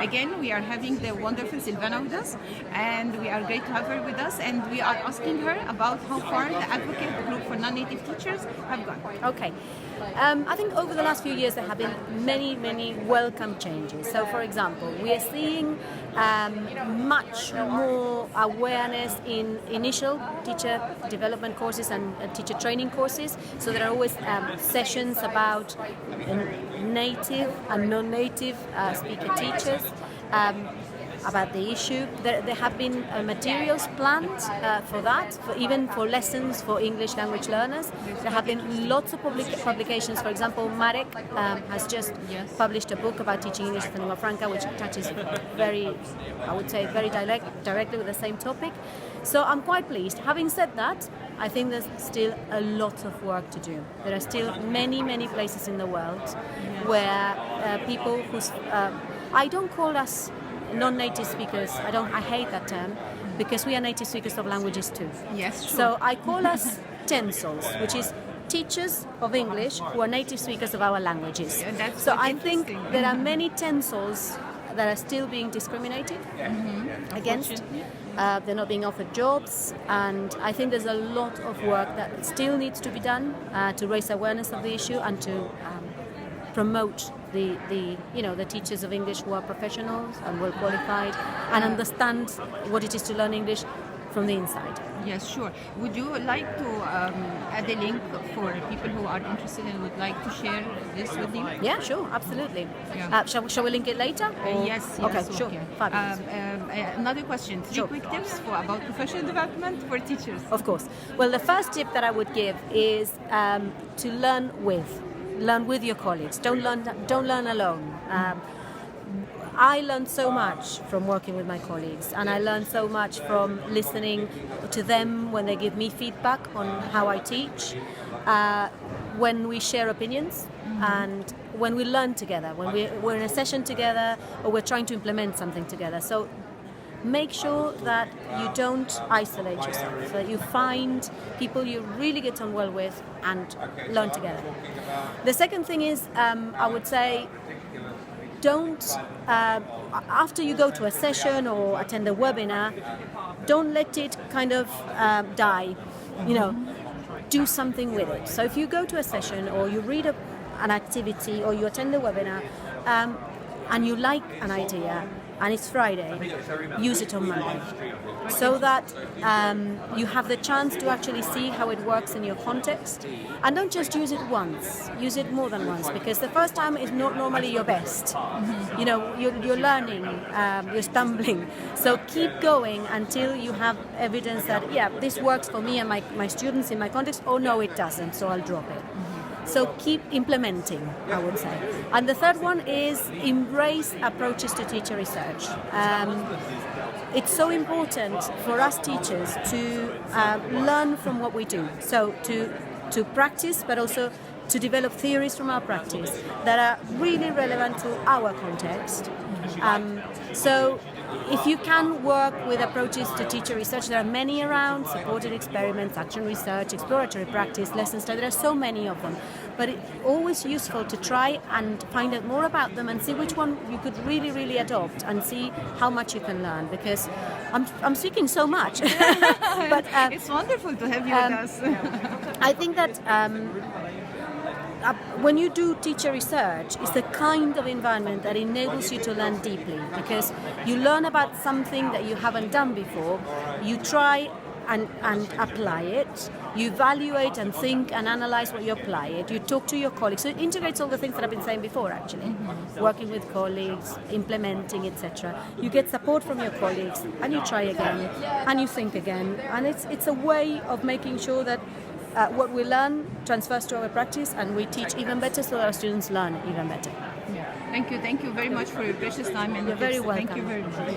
again, we are having the wonderful Silvana with us, and we are great to have her with us, and we are asking her about how far the advocate group for non-native teachers have gone. Okay. I think over the last few years there have been many welcome changes. So, for example, we are seeing much more awareness in initial teacher development courses and teacher training courses. So there are always sessions about native and non-native speaker teachers. About the issue. There have been materials planned for that, even for lessons for English language learners. There have been lots of publications. For example, Marek has just published a book about teaching English as a lingua franca, which touches very directly with the same topic. So I'm quite pleased. Having said that, I think there's still a lot of work to do. There are still many places in the world where people whose I don't call us non-native speakers. I hate that term because we are native speakers of languages too. Yes, sure. So I call us TENSOLs, which is teachers of English who are native speakers of our languages. So I think there are many TENSOLs that are still being discriminated against. They're not being offered jobs, and I think there's a lot of work that still needs to be done to raise awareness of the issue and to promote the teachers of English who are professionals and well qualified and understand what it is to learn English from the inside. Yes, sure. Would you like to add a link for people who are interested and would like to share this with you? Yeah, sure, absolutely. Yeah. Shall we link it later? Yes. Okay, sure. Okay. Fabulous. Another question. Three quick tips about professional development for teachers. Of course. Well, the first tip that I would give is to learn with your colleagues. Don't learn alone. I learned so much from working with my colleagues, and I learned so much from listening to them when they give me feedback on how I teach, when we share opinions, and when we learn together, when we're in a session together or we're trying to implement something together. So make sure that you don't isolate yourself, so that you find people you really get on well with and learn together. The second thing is, I would say, don't, after you go to a session or attend a webinar, don't let it kind of die, do something with it. So if you go to a session or you read an activity or you attend a webinar and you like an idea, and it's Friday, use it on Monday, so that you have the chance to actually see how it works in your context. And don't just use it once, use it more than once, because the first time is not normally your best. You're learning, you're stumbling. So keep going until you have evidence that, this works for me and my students in my context, or no, it doesn't, so I'll drop it. So keep implementing, I would say. And the third one is embrace approaches to teacher research. It's so important for us teachers to learn from what we do. So to practice, but also to develop theories from our practice that are really relevant to our context. So if you can work with approaches to teacher research, there are many around: supported experiments, action research, exploratory practice, lesson study. There are so many of them. But it's always useful to try and find out more about them and see which one you could really adopt and see how much you can learn, because I'm speaking so much. But it's wonderful to have you with us. I think that when you do teacher research, it's the kind of environment that enables you to learn deeply, because you learn about something that you haven't done before, you try and apply it, you evaluate and think and analyze what you apply it, you talk to your colleagues. So it integrates all the things that I've been saying before, actually. Working with colleagues, implementing, etc. You get support from your colleagues, and you try again, and you think again, and it's a way of making sure that what we learn transfers to our practice, and we teach even better so that our students learn even better. Thank you very much for your precious time. And you're very welcome. Thank you very much.